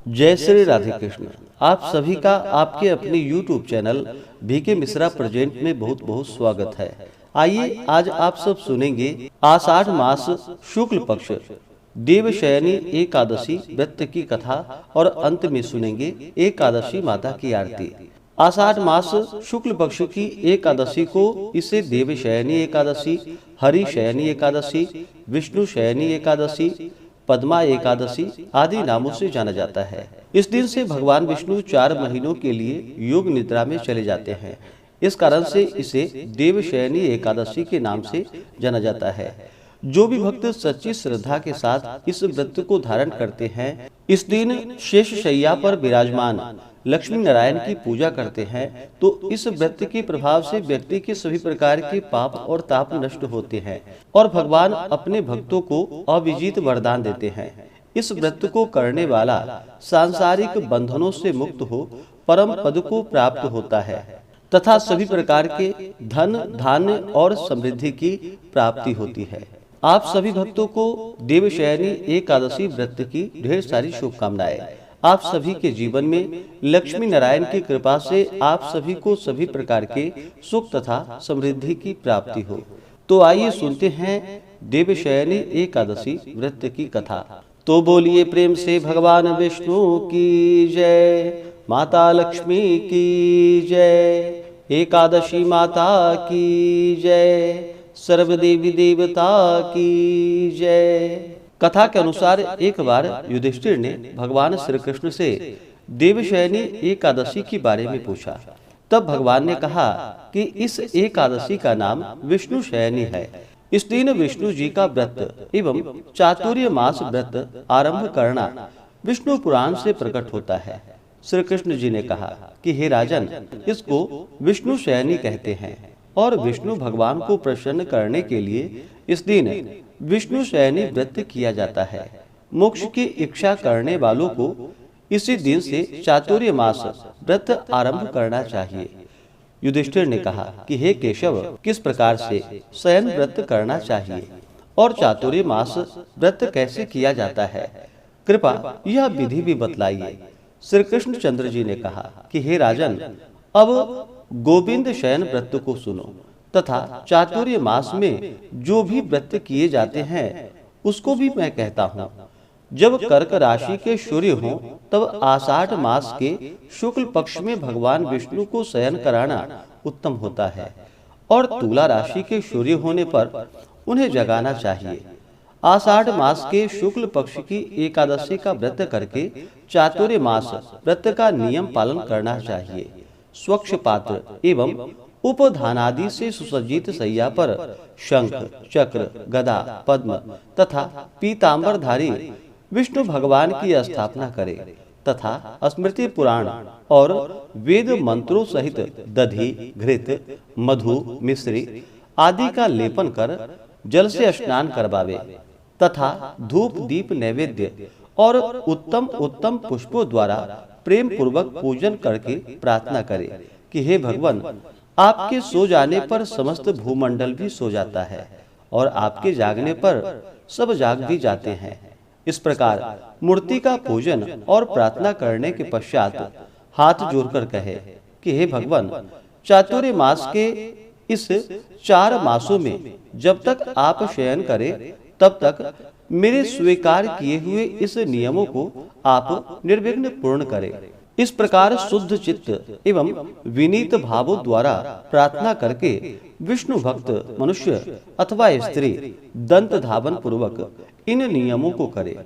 जय श्री राधे कृष्ण। आप सभी का आपके अपने YouTube channel BK Mishra present में बहुत बहुत स्वागत है। आइए आज आप सब सुनेंगे आषाढ़ मास शुक्ल पक्ष देवशयनी एकादशी व्रत की कथा और अंत में सुनेंगे एकादशी माता की आरती। आषाढ़ मास शुक्ल पक्ष की एकादशी को इसे देवशयनी एकादशी, हरिशयनी एकादशी, विष्णु शयनी एकादशी, पद्मा एकादशी आदि नामों से जाना जाता है। इस दिन से भगवान विष्णु 4 महीनों के लिए योग निद्रा में चले जाते हैं। इस कारण से इसे देवशयनी एकादशी के नाम से जाना जाता है। जो भी भक्त सच्ची श्रद्धा के साथ इस व्रत को धारण करते हैं, इस दिन शेष शैया पर विराजमान लक्ष्मी नारायण की पूजा करते हैं, तो इस व्रत के प्रभाव से व्यक्ति के सभी प्रकार के पाप और ताप नष्ट होते हैं और भगवान अपने भक्तों को अविजित वरदान देते हैं। इस व्रत को करने वाला सांसारिक बंधनों से मुक्त हो परम पद को प्राप्त होता है तथा सभी प्रकार के धन, धान्य और समृद्धि की प्राप्ति होती है। आप सभी भक्तों को देवशयनी एकादशी व्रत की ढेर सारी शुभकामनाएं। आप सभी के जीवन में लक्ष्मी नारायण की कृपा से आप सभी को सभी प्रकार के सुख तथा समृद्धि की प्राप्ति हो। तो आइए सुनते हैं देवशयनी एकादशी व्रत की कथा। तो बोलिए प्रेम से भगवान विष्णु की जय, माता लक्ष्मी की जय, एकादशी माता की जय, सर्व देवी देवता की जय। कथा के अनुसार एक बार युधिष्ठिर ने भगवान श्री कृष्ण से देवशयनी एकादशी के बारे में पूछा। तब भगवान ने कहा कि इस एकादशी का नाम विष्णु शयनी है। इस दिन विष्णु जी का व्रत एवं चातुर्य मास व्रत आरंभ करना विष्णु पुराण से प्रकट होता है। श्री कृष्ण जी ने कहा कि हे राजन, इसको विष्णु शयनी कहते हैं और विष्णु भगवान को प्रसन्न करने के लिए इस दिन विष्णु शयनी व्रत किया जाता है। मोक्ष की इच्छा करने वालों को इसी दिन से चातुर्य मास व्रत आरंभ करना चाहिए। युधिष्ठिर ने कहा कि हे केशव, किस प्रकार से शयन व्रत करना चाहिए और चातुर्य मास व्रत कैसे किया जाता है, कृपा यह विधि भी बतलाइए। श्री कृष्ण चंद्र जी ने कहा कि हे राजन, अब गोविंद शयन व्रत को सुनो तथा चातुर्य मास में जो भी व्रत किए जाते हैं उसको भी मैं कहता हूँ। जब कर्क राशि के सूर्य हों तब आषाढ़ मास के शुक्ल पक्ष में भगवान विष्णु को शयन कराना उत्तम होता है और तुला राशि के सूर्य होने पर उन्हें जगाना चाहिए। आषाढ़ मास के शुक्ल पक्ष की एकादशी का व्रत करके चातुर्य मास व्रत का नियम पालन करना चाहिए। स्वच्छ पात्र एवं उपधानादि से सुसज्जित शैया पर शंख, चक्र, गदा, पद्म तथा पीतांबरधारी विष्णु भगवान की स्थापना करे तथा स्मृति पुराण और वेद मंत्रों सहित दधि, घृत, मधु, मिश्री आदि का लेपन कर जल से स्नान करवावे तथा धूप दीप नैवेद्य और उत्तम उत्तम पुष्पों द्वारा प्रेम पूर्वक पूजन करके प्रार्थना करे कि हे भगवान, आपके सो जाने पर समस्त भूमंडल भी सो जाता है और आपके जागने पर सब जाग भी जाते हैं। इस प्रकार मूर्ति का पूजन और प्रार्थना करने के पश्चात हाथ जोड़कर कहे कि हे भगवान, चातुर्य मास के इस 4 मासों में जब तक आप शयन करें तब तक मेरे स्वीकार किए हुए इस नियमों को आप निर्विघ्न पूर्ण करें। इस प्रकार शुद्ध चित्त एवं विनीत भावों द्वारा प्रार्थना करके विष्णु भक्त मनुष्य अथवा स्त्री दंत धावन पूर्वक इन नियमों को करे।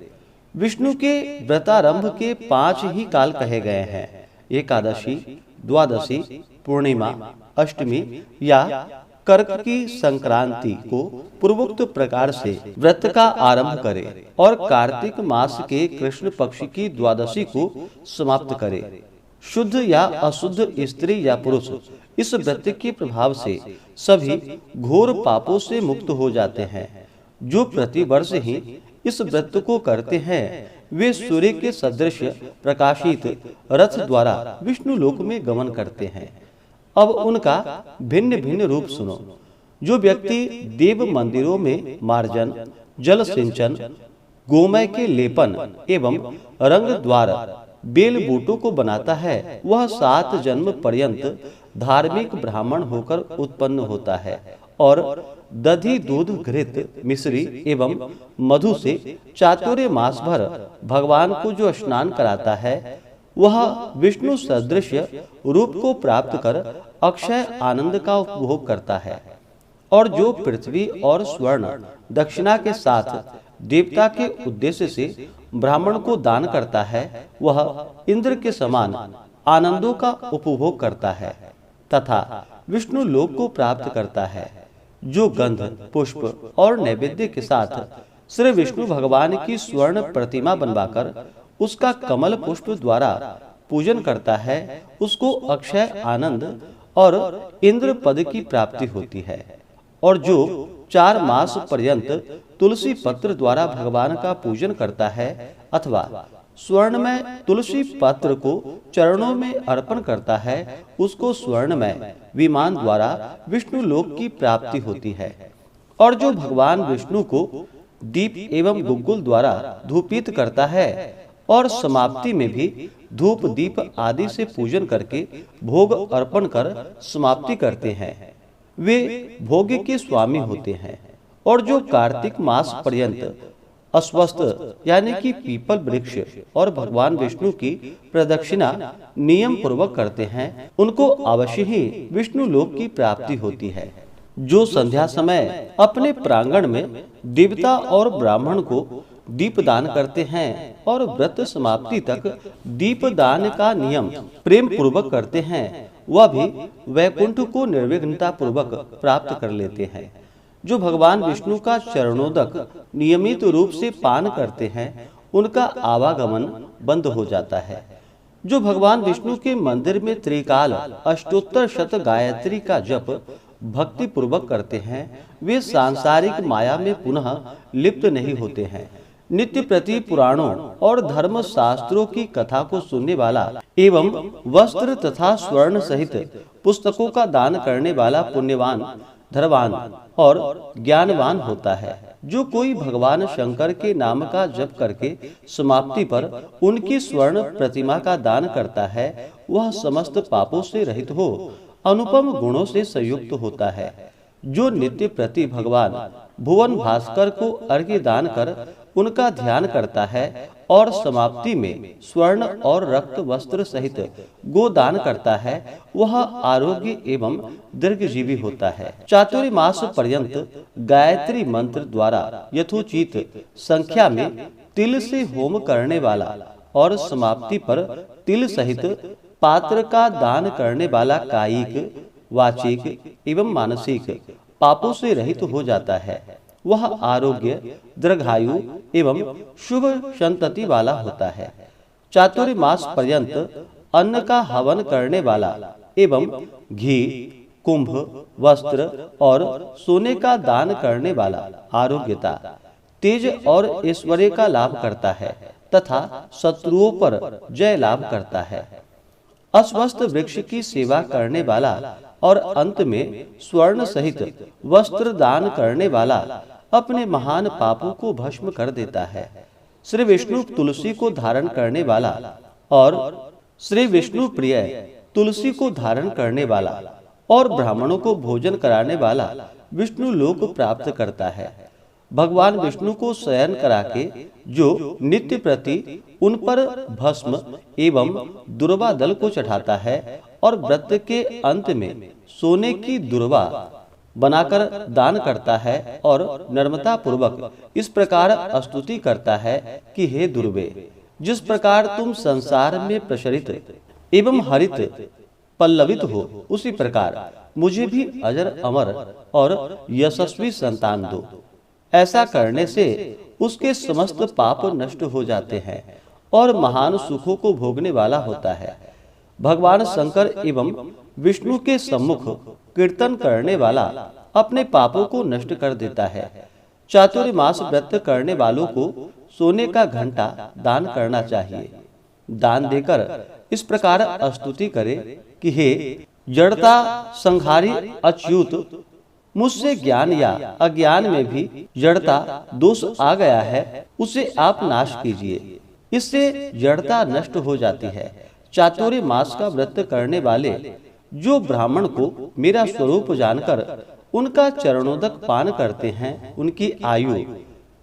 विष्णु के व्रतारंभ के 5 ही काल कहे गए हैं: एकादशी, द्वादशी, पूर्णिमा, अष्टमी या कर्क की संक्रांति को पूर्वोक्त प्रकार से व्रत का आरंभ करे और कार्तिक मास के कृष्ण पक्ष की द्वादशी को समाप्त करे। शुद्ध या अशुद्ध स्त्री या पुरुष इस व्रत के प्रभाव से सभी घोर पापों से मुक्त हो जाते हैं। जो प्रतिवर्ष ही इस व्रत को करते हैं वे सूर्य के सदृश प्रकाशित रथ द्वारा विष्णु लोक में गमन करते हैं। अब उनका भिन्न भिन्न रूप सुनो। जो व्यक्ति देव मंदिरों में मार्जन, जल सिंचन, गोमय के लेपन एवं रंग द्वार बेल बूटों को बनाता है वह 7 जन्म पर्यंत धार्मिक ब्राह्मण होकर उत्पन्न होता है और दधि दूध घृत मिश्री एवं मधु से चातुर्य मास भर भगवान को जो स्नान कराता है वह विष्णु सदृश रूप को प्राप्त कर अक्षय आनंद का उपभोग करता है। और जो पृथ्वी और स्वर्ण दक्षिणा के साथ देवता के उद्देश्य से ब्राह्मण को दान करता है वह इंद्र के समान आनंदों का उपभोग करता है तथा विष्णु लोक को प्राप्त करता है। जो गंध पुष्प और नैवेद्य के साथ श्री विष्णु भगवान की स्वर्ण प्रतिमा बनवाकर उसका कमल पुष्प द्वारा पूजन करता है उसको अक्षय आनंद और इंद्र पद की प्राप्ति होती है। और जो 4 मास पर्यंत तुलसी पत्र द्वारा भगवान का पूजन करता है अथवा स्वर्ण में तुलसी पत्र को चरणों में अर्पण करता है उसको स्वर्ण में विमान द्वारा विष्णु लोक की प्राप्ति होती है। और जो भगवान विष्णु को दीप एवं गुग्गुल द्वारा धूपित करता है और समाप्ति में भी धूप दीप आदि से पूजन करके भोग अर्पण कर समाप्ति करते हैं वे भोग के स्वामी होते हैं। और जो कार्तिक मास पर्यंत अस्वस्थ यानी कि पीपल वृक्ष और भगवान विष्णु की प्रदक्षिणा नियम पूर्वक करते हैं उनको अवश्य ही विष्णु लोक की प्राप्ति होती है। जो संध्या समय अपने प्रांगण में देवता और ब्राह्मण को दीप दान करते हैं और व्रत समाप्ति तक दीप दान का नियम प्रेम पूर्वक करते हैं वह भी वैकुंठ को निर्विघ्नता पूर्वक प्राप्त कर लेते हैं। जो भगवान विष्णु का चरणोदक नियमित रूप से पान करते हैं उनका आवागमन बंद हो जाता है। जो भगवान विष्णु के मंदिर में त्रिकाल अष्टोत्तर शत गायत्री का जप भक्ति पूर्वक करते हैं वे सांसारिक माया में पुनः लिप्त नहीं होते हैं। नित्य प्रति पुराणों और धर्म शास्त्रों की कथा को सुनने वाला एवं वस्त्र तथा स्वर्ण सहित पुस्तकों का दान करने वाला पुण्यवान धनवान और ज्ञानवान होता है। जो कोई भगवान शंकर के नाम का जप करके समाप्ति पर उनकी स्वर्ण प्रतिमा का दान करता है वह समस्त पापों से रहित हो अनुपम गुणों से संयुक्त होता है। जो नित्य प्रति भगवान भुवन भास्कर को अर्घ्य दान कर उनका ध्यान करता है और समाप्ति में स्वर्ण और रक्त वस्त्र सहित गोदान करता है वह आरोग्य एवं दीर्घजीवी होता है। चातुर्य मास पर्यंत गायत्री मंत्र द्वारा यथोचित संख्या में तिल से होम करने वाला और समाप्ति पर तिल सहित पात्र का दान करने वाला कायिक वाचिक एवं मानसिक पापों से रहित हो जाता है। वह आरोग्य दीर्घायु एवं शुभ संतति वाला होता है। चातुर्य मास पर्यंत अन्न का हवन करने वाला एवं घी कुंभ वस्त्र और सोने का दान करने वाला आरोग्यता तेज और ऐश्वर्य का लाभ करता है तथा शत्रुओं पर जय लाभ करता है। अस्वस्थ वृक्ष की सेवा करने वाला और अंत में स्वर्ण सहित वस्त्र दान करने वाला अपने महान पापों को भस्म कर देता है। श्री विष्णु तुलसी को धारण करने वाला और श्री विष्णु प्रिय तुलसी को धारण करने वाला और ब्राह्मणों को भोजन कराने वाला विष्णु लोक प्राप्त करता है। भगवान विष्णु को शयन करा के जो नित्य प्रति उन पर भस्म एवं दुर्वा दल को चढ़ाता है और व्रत के अंत में सोने की दुर्वा बनाकर दान करता है और नम्रता पूर्वक इस प्रकार स्तुति करता है कि हे दुर्वे, जिस प्रकार तुम संसार में प्रसरित एवं हरित पल्लवित हो उसी प्रकार मुझे भी अजर अमर और यशस्वी संतान दो। ऐसा करने से उसके समस्त पाप नष्ट हो जाते हैं और महान सुखों को भोगने वाला होता है। भगवान शंकर एवं विष्णु के सम्मुख कीर्तन करने वाला अपने पापों को नष्ट कर देता है। चातुर्य मास व्रत करने वालों को सोने का घंटा दान करना चाहिए। दान देकर इस प्रकार स्तुति करे कि हे जड़ता संहारी अच्युत, मुझसे ज्ञान या अज्ञान में भी जड़ता दोष आ गया है, उसे आप नाश कीजिए। इससे जड़ता नष्ट हो जाती है। चातुर्य मास का व्रत करने वाले जो ब्राह्मण को मेरा स्वरूप जानकर उनका चरणोदक पान करते हैं, उनकी आयु,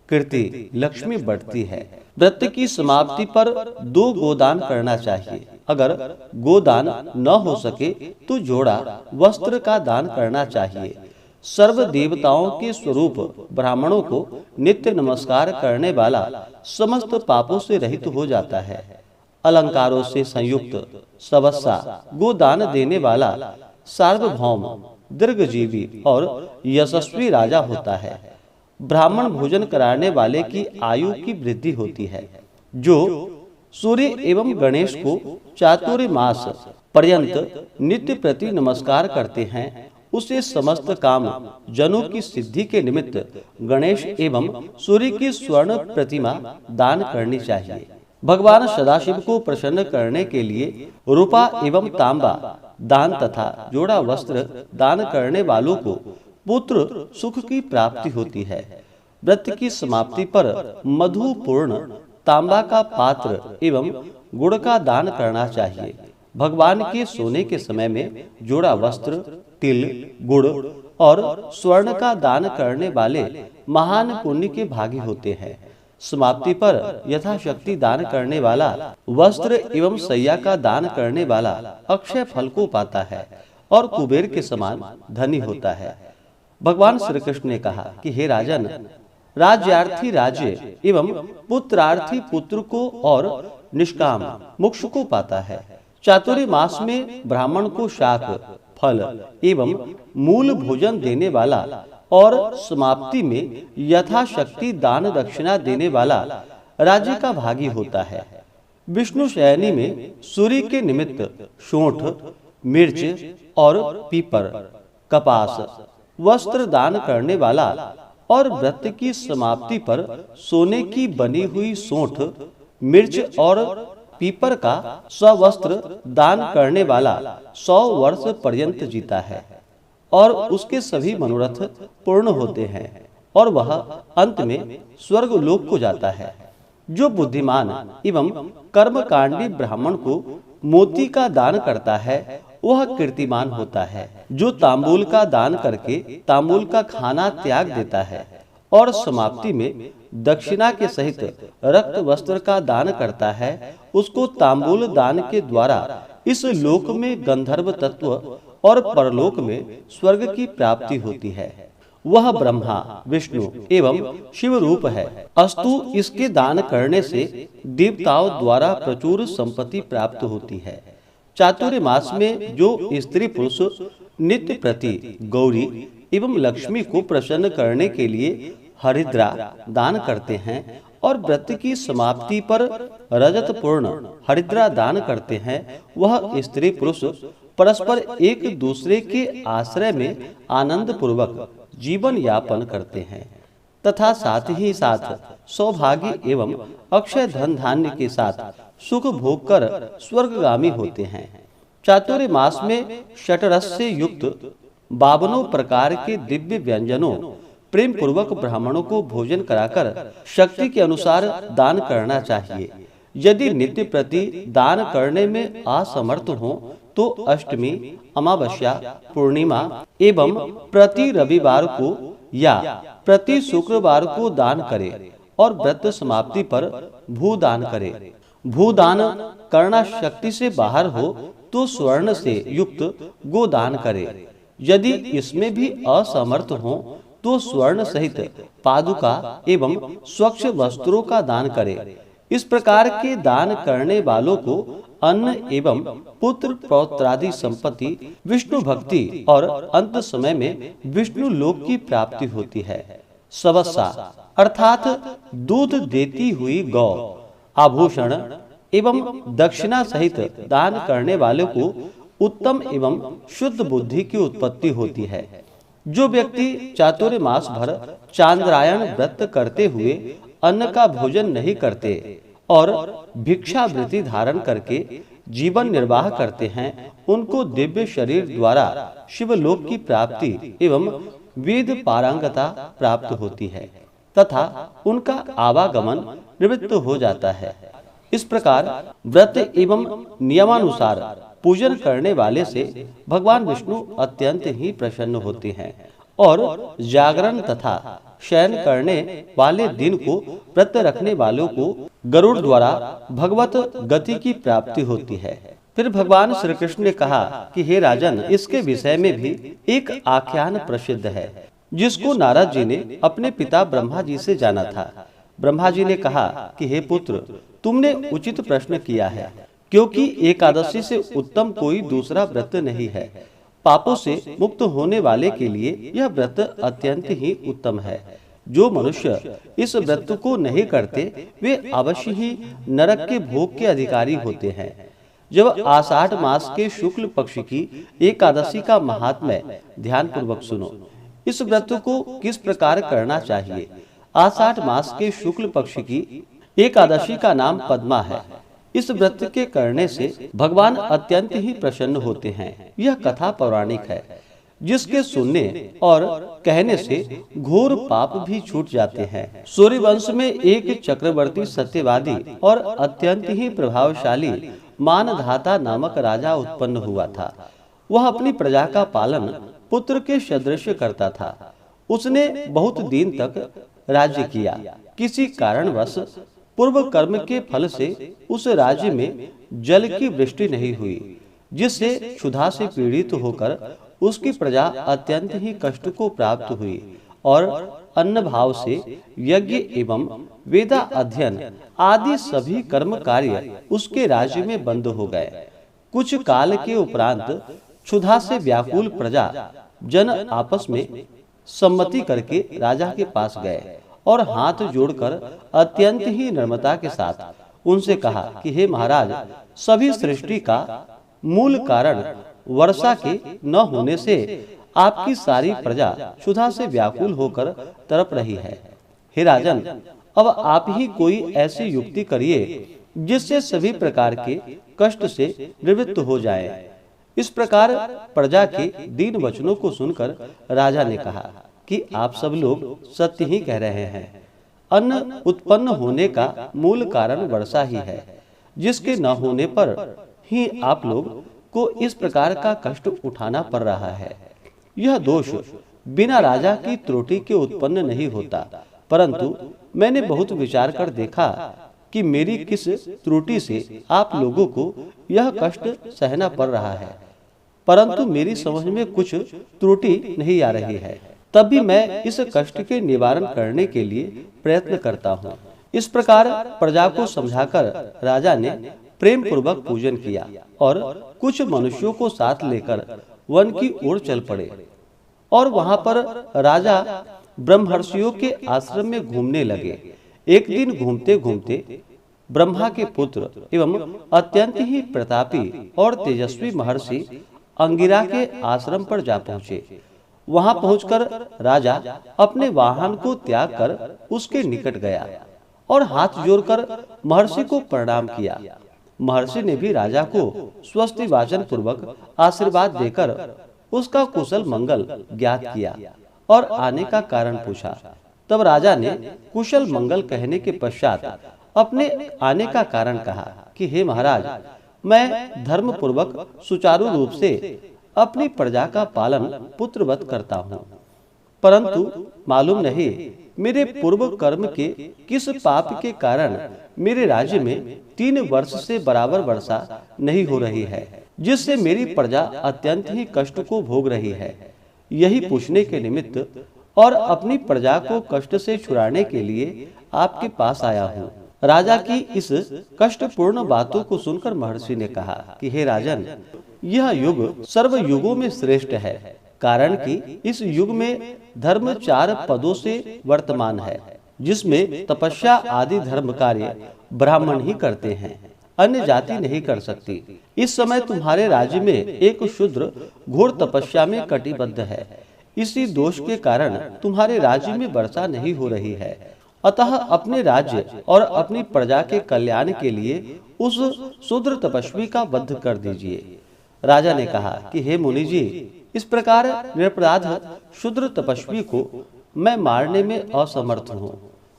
कीर्ति, लक्ष्मी बढ़ती है। व्रत की समाप्ति पर 2 गोदान करना चाहिए। अगर गोदान न हो सके तो जोड़ा वस्त्र का दान करना चाहिए। सर्व देवताओं के स्वरूप ब्राह्मणों को नित्य नमस्कार करने वाला समस्त पापों से रहित हो जाता है। अलंकारों से संयुक्त सवस्सा गोदान देने वाला सार्वभौम, दीर्घजीवी और यशस्वी राजा होता है। ब्राह्मण भोजन कराने वाले की आयु की वृद्धि होती है। जो सूर्य एवं गणेश को चातुर्य मास पर्यंत नित्य प्रति नमस्कार करते हैं, उसे समस्त काम जनों की सिद्धि के निमित्त गणेश एवं सूर्य की स्वर्ण प्रतिमा दान करनी चाहिए। भगवान सदाशिव को प्रसन्न करने के लिए रूपा एवं तांबा दान तथा जोड़ा वस्त्र दान करने वालों को पुत्र सुख की प्राप्ति होती है। व्रत की समाप्ति पर मधुपूर्ण तांबा का पात्र एवं गुड़ का दान करना चाहिए। भगवान के सोने के समय में जोड़ा वस्त्र, तिल, गुड़ और स्वर्ण का दान करने वाले महान पुण्य के भागी होते हैं। समाप्ति पर यथाशक्ति दान करने वाला वस्त्र एवं सैया का दान करने वाला अक्षय फल को पाता है और कुबेर के समान धनी होता है। भगवान श्री कृष्ण ने कहा कि हे राजन, राज्यार्थी राज्य एवं पुत्रार्थी पुत्र को और निष्काम मोक्ष को पाता है। चातुर्य मास में ब्राह्मण को शाक, फल एवं मूल भोजन देने वाला और समाप्ति में यथाशक्ति दान दक्षिणा देने वाला राज्य का भागी होता है। विष्णु शयनी में सूर्य के निमित्त शोठ, मिर्च और पीपर, कपास, वस्त्र दान करने वाला और व्रत की समाप्ति पर सोने की बनी हुई सोंठ, मिर्च और पीपर का स्ववस्त्र दान करने वाला 100 वर्ष पर्यंत जीता है और उसके सभी मनोरथ पूर्ण होते हैं और वह अंत में स्वर्ग लोक को जाता है। जो बुद्धिमान एवं कर्मकांडी ब्राह्मण को मोती का दान करता है, वह कीर्तिमान होता है। जो तांबूल का दान करके तांबूल का खाना त्याग देता है और समाप्ति में दक्षिणा के सहित रक्त वस्त्र का दान करता है, उसको तांबूल दान के द्वारा इस लोक में गंधर्व तत्व और परलोक में स्वर्ग की प्राप्ति होती है। वह ब्रह्मा, विष्णु एवं शिव रूप है। अस्तु इसके दान करने से देवताओं द्वारा प्रचुर संपत्ति प्राप्त होती है। चातुर्य मास में जो स्त्री पुरुष नित्य प्रति गौरी एवं लक्ष्मी को प्रसन्न करने के लिए हरिद्रा दान करते हैं और व्रत की समाप्ति पर रजत पूर्ण हरिद्रा दान करते हैं, वह स्त्री पुरुष परस्पर एक दूसरे के आश्रय में आनंद पूर्वक जीवन यापन करते हैं तथा साथ ही साथ सौभाग्य एवं अक्षय धन धान्य के साथ सुख भोग कर स्वर्गगामी होते हैं। चातुर्य मास में षटरस से युक्त 52 प्रकार के दिव्य व्यंजनों प्रेम पूर्वक ब्राह्मणों को भोजन कराकर शक्ति के अनुसार दान करना चाहिए। यदि नित्य प्रति दान करने में असमर्थ हो तो अष्टमी, अमावस्या, पूर्णिमा एवं प्रति रविवार को या प्रति शुक्रवार को दान करे और व्रत समाप्ति पर भूदान करे। भूदान करना शक्ति से बाहर हो तो स्वर्ण से युक्त गोदान करे। यदि इसमें भी असमर्थ हो तो स्वर्ण सहित पादुका एवं स्वच्छ वस्त्रों का दान करे। इस प्रकार के दान करने वालों को अन्न एवं पुत्र पौत्रादि संपत्ति, विष्णु भक्ति और अंत समय में विष्णु लोक की प्राप्ति होती है। सवस्सा अर्थात दूध देती हुई गौ, आभूषण एवं दक्षिणा सहित दान करने वाले को उत्तम एवं शुद्ध बुद्धि की उत्पत्ति होती है। जो व्यक्ति चातुर्य मास भर चांद्रायण व्रत करते हुए अन्न का भोजन नहीं करते और भिक्षावृत्ति धारण करके जीवन निर्वाह करते हैं, उनको दिव्य शरीर द्वारा शिवलोक की प्राप्ति एवं वेद पारंगता प्राप्त होती है तथा उनका आवागमन निवृत्त हो जाता है। इस प्रकार व्रत एवं नियमानुसार पूजन करने वाले से भगवान विष्णु अत्यंत ही प्रसन्न होते हैं और जागरण तथा शयन करने वाले दिन को व्रत रखने वालों को गरुड़ द्वारा भगवत गति की प्राप्ति होती है। फिर भगवान श्री कृष्ण ने कहा कि हे राजन, इसके विषय में भी एक आख्यान प्रसिद्ध है जिसको नारद जी ने अपने पिता ब्रह्मा जी से जाना था। ब्रह्मा जी ने कहा कि हे पुत्र, तुमने उचित प्रश्न किया है, क्योंकि एकादशी से उत्तम कोई दूसरा व्रत नहीं है। पापों से मुक्त होने वाले के लिए यह व्रत अत्यंत ही उत्तम है। जो मनुष्य इस व्रत को नहीं करते वे अवश्य ही नरक के भोग के अधिकारी होते हैं। जब आषाढ़ मास के शुक्ल पक्ष की एकादशी का महात्म्य ध्यान पूर्वक सुनो। इस व्रत को किस प्रकार करना चाहिए? आषाढ़ मास के शुक्ल पक्ष की एकादशी का नाम पद्मा है। इस व्रत के करने से भगवान अत्यंत ही प्रसन्न होते हैं। यह कथा पौराणिक है, जिसके सुनने और कहने से घोर पाप भी छूट जाते हैं। सूर्यवंश में एक चक्रवर्ती, सत्यवादी और अत्यंत ही प्रभावशाली मानधाता नामक राजा उत्पन्न हुआ था। वह अपनी प्रजा का पालन पुत्र के सदृश करता था। उसने बहुत दिन तक राज्य किया। किसी कारणवश पूर्व कर्म के फल से उस राज्य में जल की वृष्टि नहीं हुई, जिससे क्षुधा से पीड़ित होकर उसकी प्रजा अत्यंत ही कष्ट को प्राप्त हुई और अन्न भाव से यज्ञ एवं वेदा अध्ययन आदि सभी कर्म कार्य उसके राज्य में बंद हो गए। कुछ काल के उपरांत क्षुधा से व्याकुल प्रजा जन आपस में सम्मति करके राजा के पास गए और हाथ जोड़कर अत्यंत ही नम्रता के साथ उनसे कहा कि हे महाराज, सभी सृष्टि का मूल कारण वर्षा के न होने से आपकी सारी प्रजा क्षुधा से व्याकुल होकर तड़प रही है। हे राजन, अब आप ही कोई ऐसी युक्ति करिए जिससे सभी प्रकार के कष्ट से निवृत्त हो जाए। इस प्रकार प्रजा के दीन वचनों को सुनकर राजा ने कहा कि आप सब लोग सत्य ही कह रहे हैं। अन्न उत्पन्न होने का मूल कारण वर्षा ही है, जिसके न होने पर ही आप लोग को इस प्रकार का कष्ट उठाना पड़ रहा है। यह दोष बिना राजा की त्रुटि के उत्पन्न नहीं होता, परंतु मैंने बहुत विचार कर देखा कि मेरी किस त्रुटि से आप लोगों को यह कष्ट सहना पड़ रहा है, परंतु मेरी समझ में कुछ त्रुटि नहीं आ रही है। तब भी मैं इस कष्ट के निवारण करने के लिए प्रयत्न करता हूँ। इस प्रकार प्रजा को समझाकर राजा ने प्रेम पूर्वक पूजन किया और कुछ मनुष्यों को साथ लेकर वन की ओर चल पड़े और वहां पर राजा ब्रह्मर्षियों के आश्रम में घूमने लगे। एक दिन घूमते घूमते ब्रह्मा के पुत्र एवं अत्यंत ही प्रतापी और तेजस्वी महर्षि अंगिरा के आश्रम पर जा पहुंचे। वहां पहुंचकर राजा अपने वाहन को त्याग कर उसके निकट गया और हाथ जोड़कर महर्षि को प्रणाम किया। महर्षि ने भी राजा को स्वस्ति वाचन पूर्वक आशीर्वाद देकर उसका कुशल मंगल ज्ञात किया और आने का कारण पूछा। तब राजा ने कुशल मंगल कहने के पश्चात अपने आने का कारण कहा कि हे महाराज, मैं धर्म पूर्वक सुचारू रूप से अपनी प्रजा का पालन पुत्रवत करता हूँ, परंतु मालूम नहीं मेरे पूर्व कर्म के किस पाप के कारण मेरे राज्य में 3 वर्ष से बराबर वर्षा नहीं हो रही है, जिससे मेरी प्रजा अत्यंत ही कष्ट को भोग रही है। यही पूछने के निमित्त और अपनी प्रजा को कष्ट से छुड़ाने के लिए आपके पास आया हूँ। राजा की इस कष्टपूर्ण बातों को सुनकर महर्षि ने कहा कि हे राजन, यह युग सर्व युगों में श्रेष्ठ है, कारण कि इस युग में धर्म 4 पदों से वर्तमान है, जिसमें तपस्या आदि धर्म कार्य ब्राह्मण ही करते हैं, अन्य जाति नहीं कर सकती। इस समय तुम्हारे राज्य में एक शूद्र घोर तपस्या में कटिबद्ध है। इसी दोष के कारण तुम्हारे राज्य में वर्षा नहीं हो रही है। अतः अपने राज्य और अपनी प्रजा के कल्याण के लिए उस शूद्र तपस्वी का वध कर दीजिए। राजा ने कहा कि हे मुनि जी, इस प्रकार निरपराध शूद्र तपस्वी को मैं मारने में असमर्थ हूँ।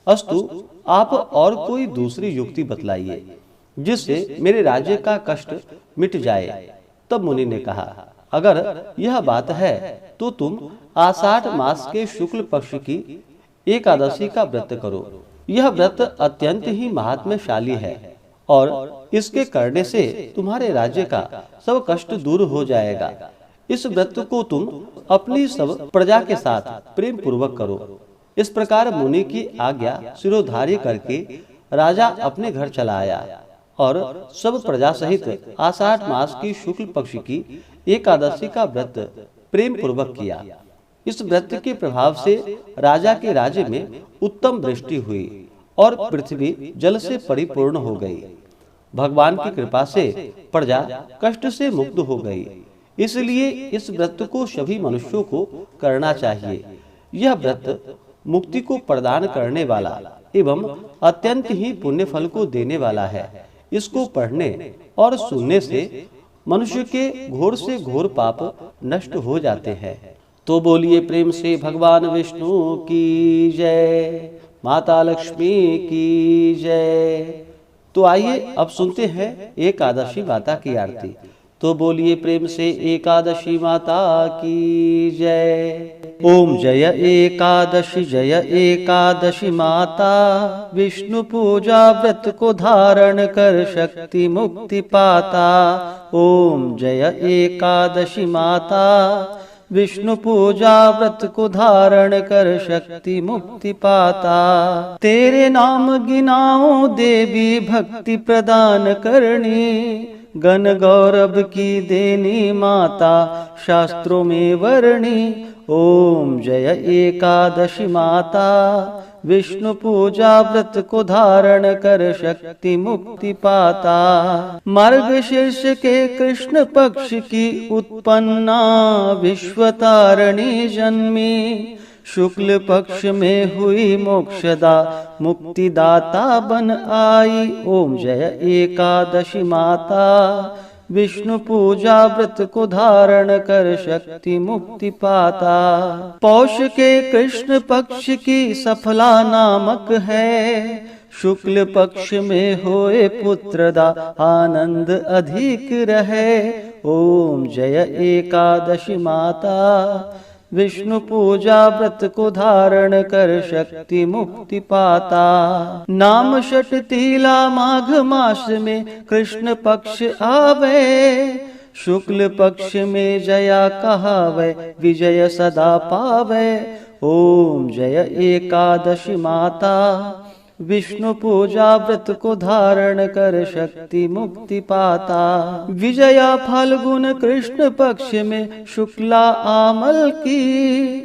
अस्तु, आप और कोई दूसरी युक्ति बतलाइए। जिससे मेरे राज्य का कष्ट मिट जाए। तब मुनि ने कहा, अगर यह बात है तो तुम आषाढ़ मास के शुक्ल पक्ष की एकादशी का व्रत करो। यह व्रत अत्यंत ही महात्म्यशाली है और इसके करने से तुम्हारे राज्य का सब कष्ट दूर हो जाएगा। इस व्रत को तुम अपनी सब प्रजा के साथ प्रेम पूर्वक करो। इस प्रकार मुनि की आज्ञा शिरोधार्य करके राजा अपने घर चला आया और सब प्रजा सहित आषाढ़ मास की शुक्ल पक्ष की एकादशी का व्रत प्रेम पूर्वक किया। इस व्रत के प्रभाव से राजा के राज्य में उत्तम वृष्टि हुई और पृथ्वी जल से परिपूर्ण हो गई। भगवान की कृपा से प्रजा कष्ट से मुक्त हो गई। इसलिए इस व्रत को सभी मनुष्यों को करना चाहिए। यह व्रत मुक्ति को प्रदान करने वाला एवं अत्यंत ही पुण्य फल को देने वाला है। इसको पढ़ने और सुनने से मनुष्य के घोर से घोर पाप नष्ट हो जाते हैं। तो बोलिए प्रेम से भगवान विष्णु की जय, माता लक्ष्मी की जय। तो आइए अब सुनते हैं एकादशी माता की आरती। तो बोलिए प्रेम से एकादशी माता की जय। ओम जय एकादशी माता, विष्णु पूजा व्रत को धारण कर शक्ति मुक्ति पाता। ओम जय एकादशी माता, विष्णु पूजा व्रत को धारण कर शक्ति मुक्ति पाता। तेरे नाम गिनाओ देवी भक्ति प्रदान करनी, गण गौरव की देनी माता शास्त्रों में वर्णी। ओम जय एकादशी माता, विष्णु पूजा व्रत को धारण कर शक्ति मुक्ति पाता। मार्गशीर्ष के कृष्ण पक्ष की उत्पन्ना विश्वतारिणी जन्मी, शुक्ल पक्ष में हुई मोक्षदा मुक्तिदाता बन आई। ओम जय एकादशी माता, विष्णु पूजा व्रत को धारण कर शक्ति मुक्ति पाता। पौष के कृष्ण पक्ष की सफला नामक है, शुक्ल पक्ष में होए पुत्रदा आनंद अधिक रहे। ओम जय एकादशी माता, विष्णु पूजा व्रत को धारण कर शक्ति मुक्ति पाता। नाम षट तीला माघ मास में कृष्ण पक्ष आवे, शुक्ल पक्ष में जया कहावे विजय सदा पावे। ओम जय एकादशी माता, विष्णु पूजा व्रत को धारण कर शक्ति मुक्ति पाता। विजया फाल्गुन कृष्ण पक्ष में शुक्ला आमल की,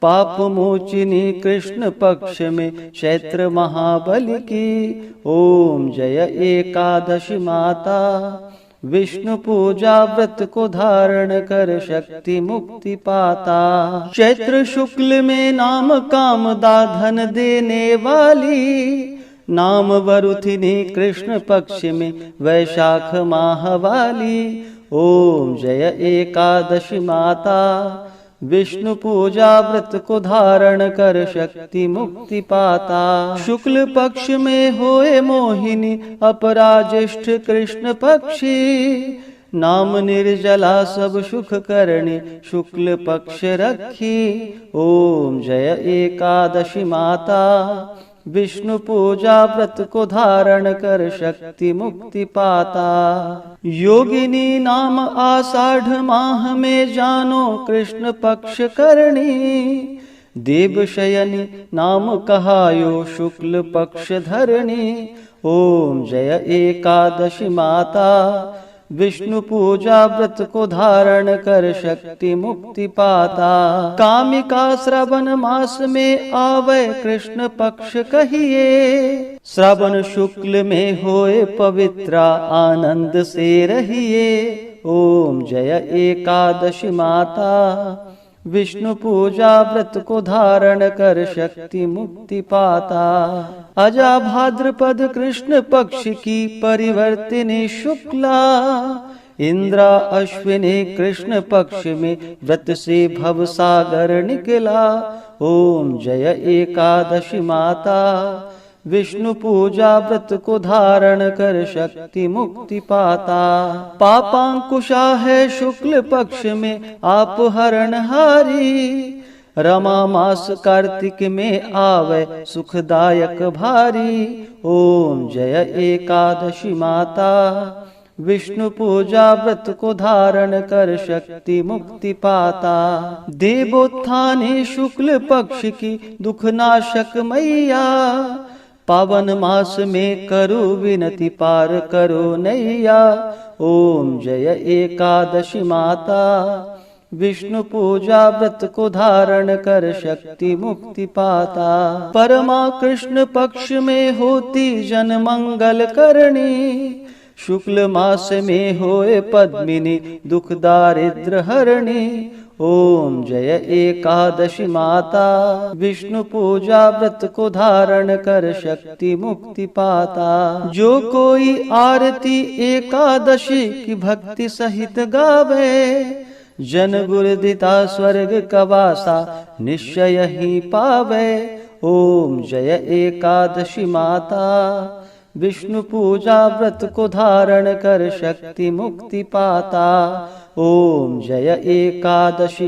पाप मोचिनी कृष्ण पक्ष में चैत्र महाबली की। ओम जय एकादशी माता, विष्णु पूजा व्रत को धारण कर शक्ति मुक्ति पाता। चैत्र शुक्ल में नाम कामदा धन देने वाली, नाम वरुथिनी कृष्ण पक्ष में वैशाख माह वाली। ओम जय एकादशी माता, विष्णु पूजा व्रत को धारण कर शक्ति मुक्ति पाता। शुक्ल पक्ष में होए मोहिनी अपराज्येष्ठ कृष्ण पक्षी, नाम निर्जला सब सुख करणी शुक्ल पक्ष रखी। ओम जय एकादशी माता, विष्णु पूजा व्रत को धारण कर शक्ति मुक्ति पाता। योगिनी नाम आषाढ़ माह में जानो कृष्ण पक्ष करणी, देव शयनी नाम कहायो शुक्ल पक्ष धरणी। ओम जय एकादशी माता, विष्णु पूजा व्रत को धारण कर शक्ति मुक्ति पाता। कामिका श्रावण मास में आवे कृष्ण पक्ष कहिए, श्रावण शुक्ल में होए पवित्रा आनंद से रहिए। ओम जय एकादशी माता, विष्णु पूजा व्रत को धारण कर शक्ति मुक्ति पाता। अजा भाद्रपद कृष्ण पक्ष की परिवर्तिनी शुक्ला, इंद्रा अश्विनी कृष्ण पक्ष में व्रत से भव सागर निकला। ओम जय एकादशी माता, विष्णु पूजा व्रत को धारण कर शक्ति मुक्ति पाता। पापांकुशा है शुक्ल पक्ष में आप हरणहारी, रमा मास कार्तिक में आवे सुखदायक भारी। ओम जय एकादशी माता, विष्णु पूजा व्रत को धारण कर शक्ति मुक्ति पाता। देवोत्थाने शुक्ल पक्ष की दुख नाशक मैया, पावन मास में करो विनती पार करो नैया। ओम जय एकादशी माता, विष्णु पूजा व्रत को धारण कर शक्ति मुक्ति पाता। परमा कृष्ण पक्ष में होती जन मंगल करणी, शुक्ल मास में होए पद्मिनी दुख दारिद्र हरणी। ओम जय एकादशी माता, विष्णु पूजा व्रत को धारण कर शक्ति मुक्ति पाता। जो कोई आरती एकादशी की भक्ति सहित गावे, जन गुरुदिता स्वर्ग कवासा निश्चय ही पावे। ओम जय एकादशी माता, विष्णु पूजा व्रत को धारण कर शक्ति मुक्ति पाता। ओम जय एकादशी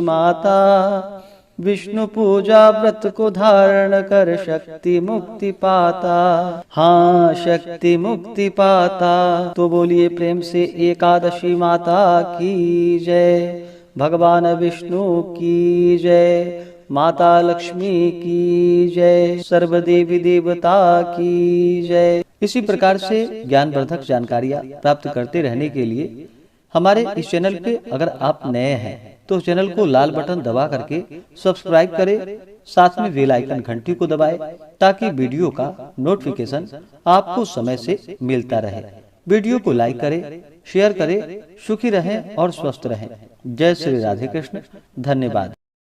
माता, विष्णु पूजा व्रत को धारण कर शक्ति मुक्ति पाता। हाँ शक्ति मुक्ति पाता। तो बोलिए प्रेम से एकादशी माता की जय, भगवान विष्णु की जय, माता लक्ष्मी की जय, सर्व देवी देवता की जय। इसी प्रकार से ज्ञानवर्धक जानकारियाँ प्राप्त करते रहने के लिए हमारे इस चैनल पे अगर आप नए हैं तो चैनल को लाल बटन दबा करके सब्सक्राइब करें, साथ में बेल आइकन घंटी को दबाएं ताकि वीडियो का नोटिफिकेशन आपको समय से मिलता रहे। वीडियो को लाइक करें, शेयर करें। सुखी रहें और स्वस्थ रहें। जय श्री राधे कृष्ण। धन्यवाद।